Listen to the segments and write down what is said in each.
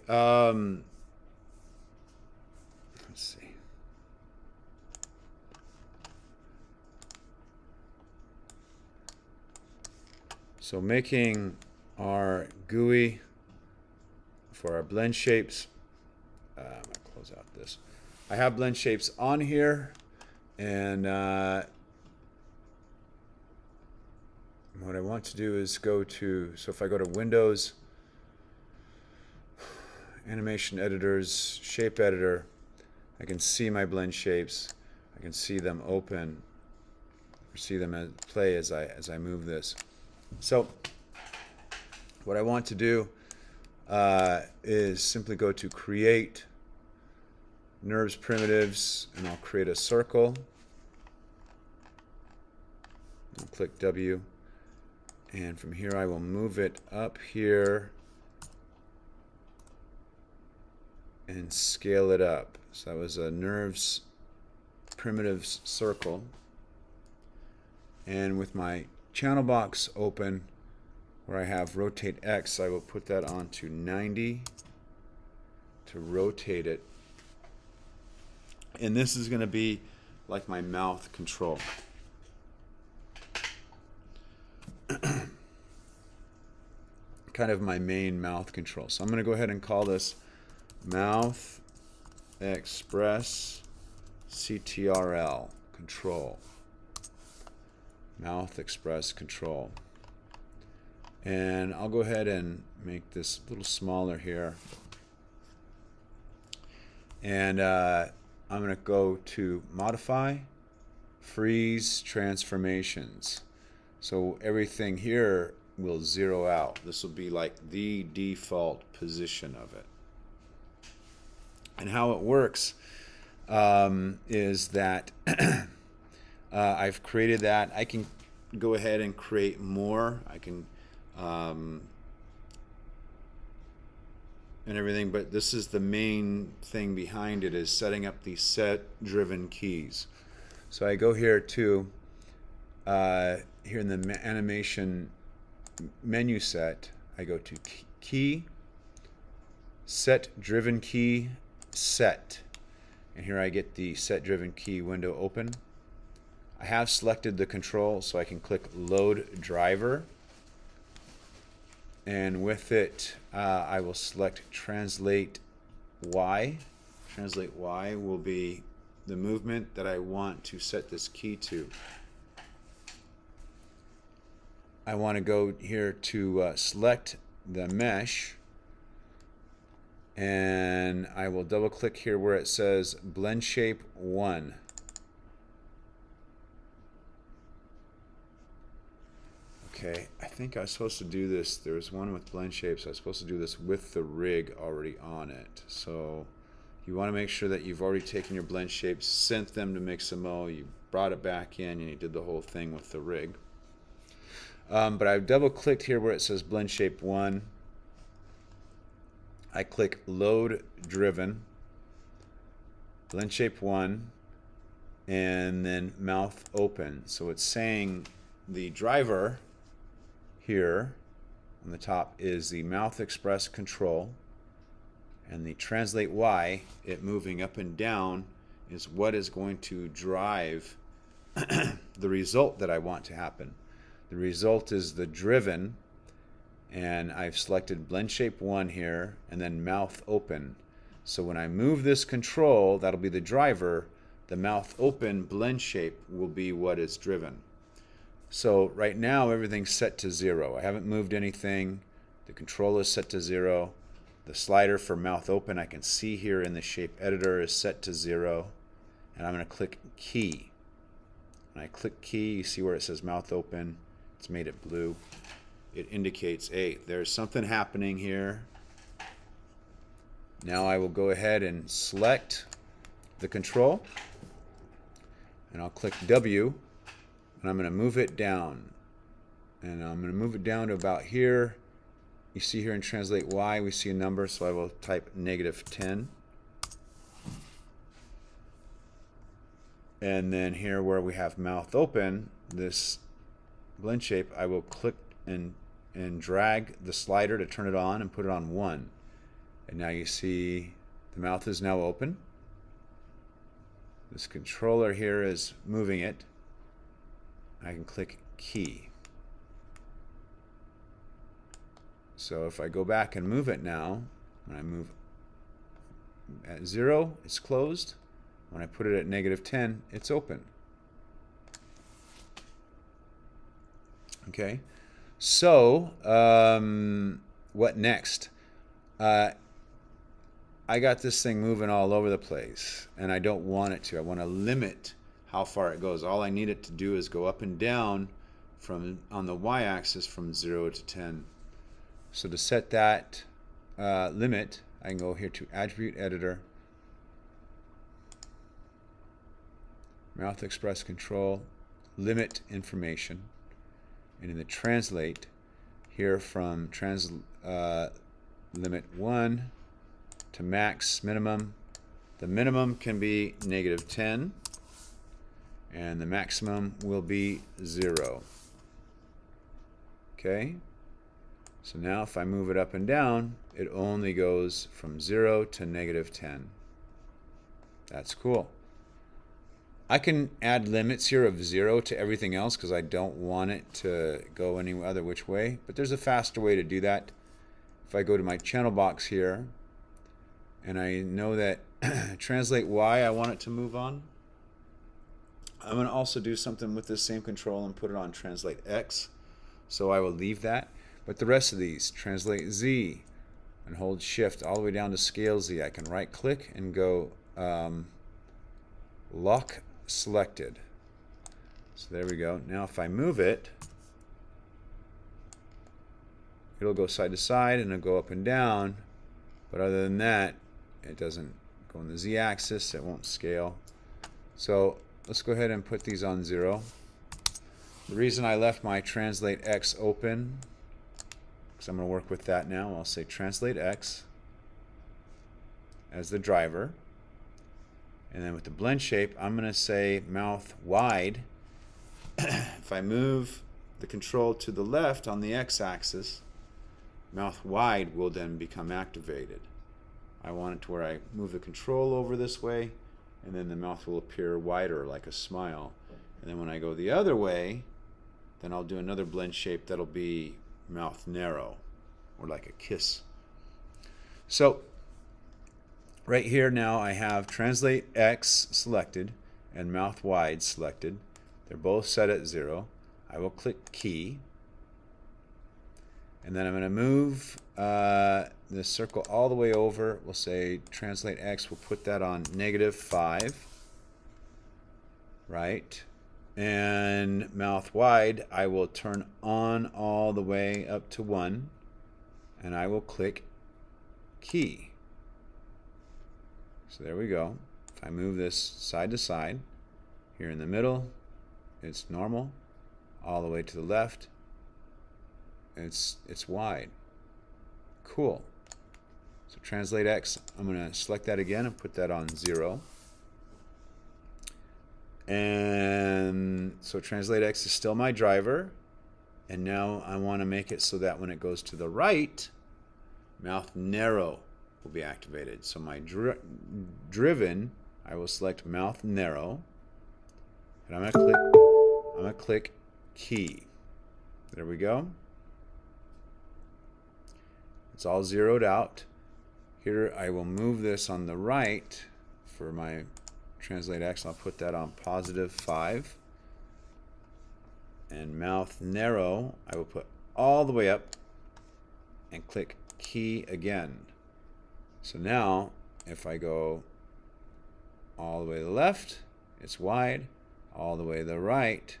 Let's see. So making our GUI for our blend shapes. I'm going to close out this. I have blend shapes on here, and what I want to do is go to, so if I go to Windows, Animation Editors, Shape Editor, I can see my blend shapes. I can see them open, or see them as play as I move this. So what I want to do is simply go to Create, Nerves Primitives, and I'll create a circle. I'll click W, and from here I will move it up here and scale it up. So that was a Nerves Primitives circle. And with my channel box open, where I have Rotate X, I will put that onto 90 to rotate it. And this is going to be like my mouth control. Kind of my main mouth control. So I'm going to go ahead and call this Mouth Express CTRL Control. Mouth Express Control. And I'll go ahead and make this a little smaller here. And I'm going to go to Modify, Freeze Transformations. So everything here will zero out. This will be like the default position of it. And how it works is that I've created that. I can go ahead and create more. I can and everything, but this is the main thing behind it, is setting up these set driven keys. So I go here to here in the animation menu set, I go to key, set driven key, set, and here I get the set driven key window open. I have selected the control, so I can click load driver, and with it I will select translate Y. Translate Y will be the movement that I want to set this key to. I want to go here to select the mesh, and I will double click here where it says blend shape 1. Okay, I think I was supposed to do this. There's one with blend shapes. I was supposed to do this with the rig already on it. So you want to make sure that you've already taken your blend shapes, sent them to Mixamo, you brought it back in, and you did the whole thing with the rig. But I've double clicked here where it says blend shape 1. I click load driven, blend shape 1, and then mouth open. So it's saying the driver here on the top is the mouth express control, and the translate Y, it moving up and down, is what is going to drive the result that I want to happen. The result is the driven, and I've selected blend shape 1 here and then mouth open. So when I move this control, that'll be the driver. The mouth open blend shape will be what is driven. So right now everything's set to 0. I haven't moved anything. The control is set to 0. The slider for mouth open I can see here in the shape editor is set to 0. And I'm going to click key. When I click key, you see where it says mouth open. It's made it blue. It indicates, hey, there's something happening here. Now I will go ahead and select the control, and I'll click W, and I'm going to move it down. And I'm going to move it down to about here. You see here in translate Y, we see a number, so I will type -10. And then here where we have mouth open, this blend shape, I will click and drag the slider to turn it on and put it on 1. And now you see the mouth is now open. This controller here is moving it. I can click key. So if I go back and move it now, when I move at 0, it's closed. When I put it at -10, it's open. Okay, so what next? I got this thing moving all over the place, and I don't want it to. I want to limit how far it goes. All I need it to do is go up and down from on the y-axis from 0 to 10. So to set that limit, I can go here to Attribute Editor, Mouth Express Control, Limit Information, and in the Translate, here from limit 1 to max minimum. The minimum can be -10, and the maximum will be 0. Okay? So now if I move it up and down, it only goes from 0 to -10. That's cool. I can add limits here of 0 to everything else because I don't want it to go any other which way, but there's a faster way to do that. If I go to my channel box here, and I know that translate Y I want it to move on, I'm going to also do something with this same control and put it on translate X, so I will leave that. But the rest of these, translate Z and hold shift all the way down to scale Z. I can right click and go lock selected. So there we go. Now if I move it, it'll go side to side and it'll go up and down, but other than that it doesn't go on the Z axis, it won't scale. So let's go ahead and put these on 0. The reason I left my translate X open, because I'm going to work with that now, I'll say translate X as the driver, and then with the blend shape I'm going to say mouth wide. If I move the control to the left on the X axis, mouth wide will then become activated. I want it to where I move the control over this way and then the mouth will appear wider like a smile. And then when I go the other way, then I'll do another blend shape that'll be mouth narrow, or like a kiss. So right here now I have translate X selected and mouth wide selected. They're both set at 0. I will click key, and then I'm going to move this circle all the way over. We'll say translate X, we'll put that on -5, right? And mouth wide I will turn on all the way up to 1, and I will click key. So there we go. If I move this side to side, here in the middle it's normal, all the way to the left it's wide. Cool. So translate X, I'm going to select that again and put that on 0. And so translate X is still my driver, and now I want to make it so that when it goes to the right, mouth narrow will be activated. So my driven, I will select mouth narrow, and I'm going to click key. There we go. It's all zeroed out. Here I will move this on the right for my translate X. I'll put that on +5. And mouth narrow I will put all the way up and click key again. So now if I go all the way to the left, it's wide. All the way to the right,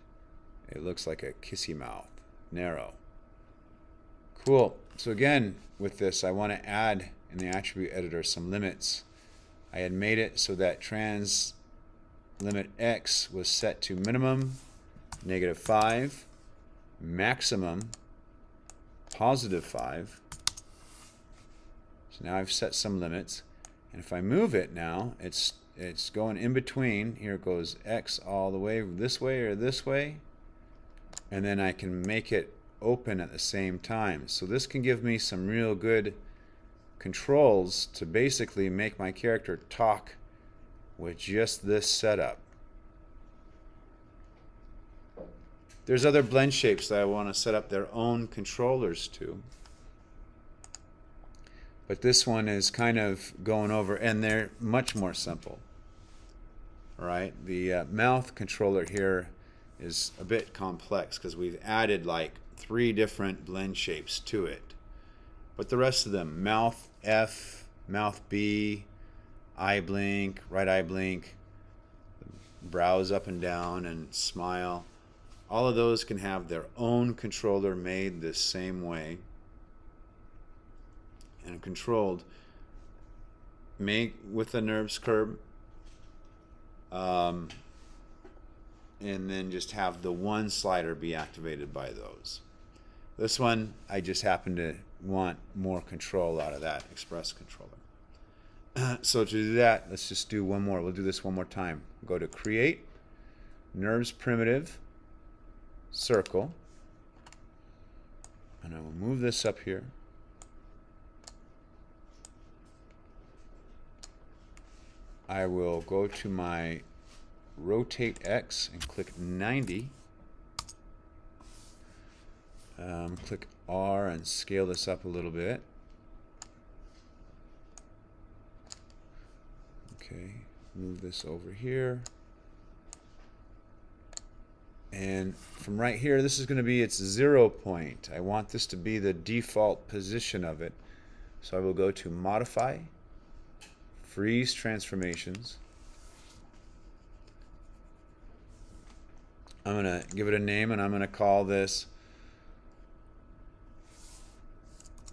it looks like a kissy mouth, narrow. Cool. So again, with this I want to add in the attribute editor some limits. I had made it so that trans limit X was set to minimum -5, maximum +5. So now I've set some limits, and if I move it now, it's going in between. Here it goes X all the way this way or this way, and then I can make it open at the same time. So this can give me some real good controls to basically make my character talk with just this setup. There's other blend shapes that I want to set up their own controllers to. But this one is kind of going over, and they're much more simple. All right, the mouth controller here is a bit complex because we've added like 3 different blend shapes to it. But the rest of them, mouth F, mouth B, eye blink, right eye blink, brows up and down, and smile, all of those can have their own controller made the same way and controlled, made with the nerves curve, and then just have the one slider be activated by those. This one, I just happen to want more control out of that express controller. So to do that, let's just do one more. We'll do this one more time. Go to Create, Nerves Primitive, Circle, and I will move this up here. I will go to my Rotate X and click 90. Click R and scale this up a little bit. Okay, move this over here. And from right here, this is going to be its 0 point. I want this to be the default position of it. So I will go to Modify, Freeze Transformations. I'm going to give it a name, and I'm going to call this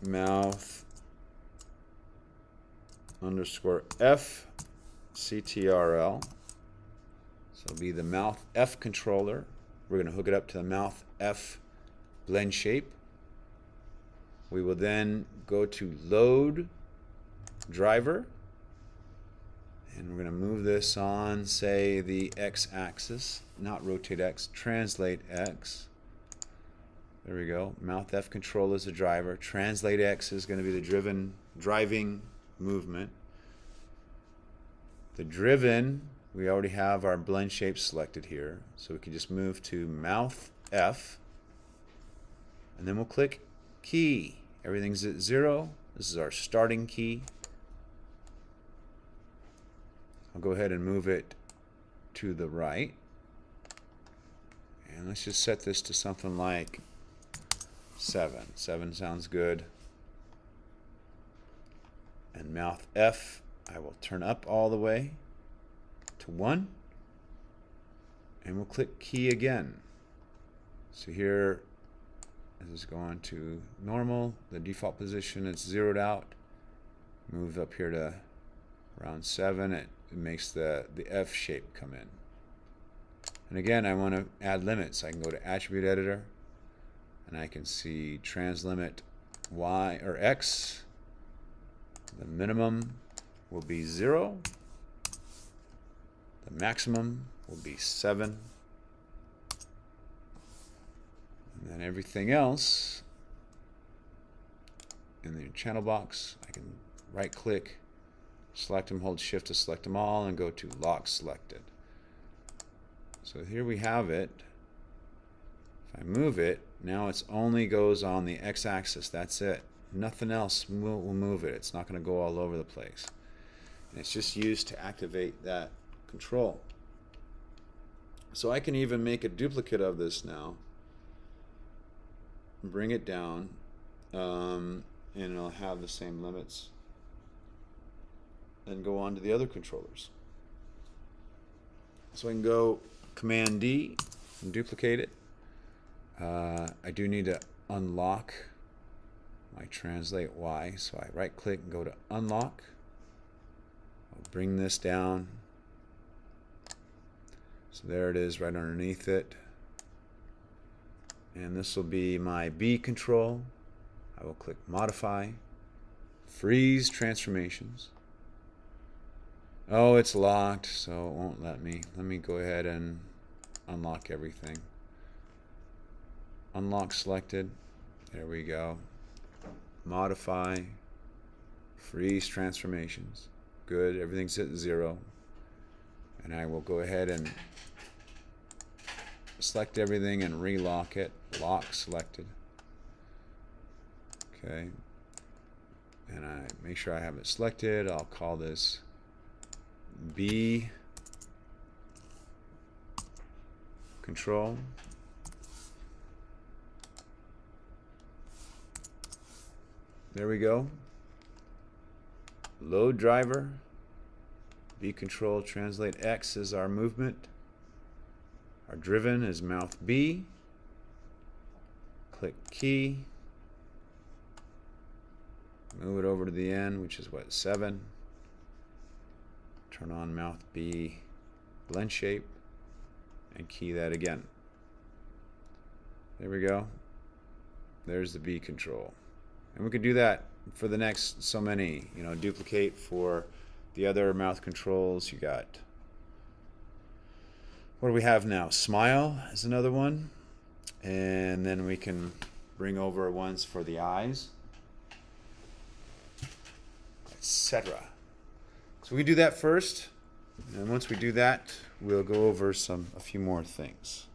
mouth underscore F CTRL. So it'll be the mouth F controller. We're going to hook it up to the mouth F blend shape. We will then go to Load Driver, and we're going to move this on, say, the X axis, not rotate X, translate X. There we go. Mouth F control is the driver. Translate X is going to be the driving movement. The driven, we already have our blend shape selected here, so we can just move to mouth F, and then we'll click key. Everything's at 0. This is our starting key. I'll go ahead and move it to the right, and let's just set this to something like 7. 7 sounds good. And mouth F, I will turn up all the way to 1, and we'll click key again. So here, this is going to normal, the default position, it's zeroed out. Move up here to around 7, it makes the F shape come in. And again, I want to add limits. I can go to Attribute Editor, and I can see translimit Y or X. The minimum will be 0. The maximum will be 7. And then everything else in the channel box, I can right click, select them, hold shift to select them all, and go to Lock Selected. So here we have it. If I move it, now it only goes on the X-axis. That's it. Nothing else will move it. It's not going to go all over the place. And it's just used to activate that control. So I can even make a duplicate of this now, bring it down, and it'll have the same limits, and go on to the other controllers. So I can go Command D and duplicate it. I do need to unlock my translate Y, so I right click and go to unlock. I'll bring this down. So there it is right underneath it. And this will be my B control. I will click Modify, Freeze Transformations. Oh, it's locked, so it won't let me. Let me go ahead and unlock everything. Unlock selected. There we go. Modify, Freeze transformations. Good, everything's at 0. And I will go ahead and select everything and relock it. Lock selected. Okay. And I make sure I have it selected. I'll call this B control. There we go. Load driver. B control, translate X is our movement. Our driven is mouth B. Click key. Move it over to the end, which is what, 7. Turn on mouth B blend shape and key that again. There we go. There's the B control. And we can do that for the next so many, duplicate for the other mouth controls. You got, what do we have now? Smile is another one. And then we can bring over ones for the eyes, etc. So we do that first, and once we do that, we'll go over a few more things.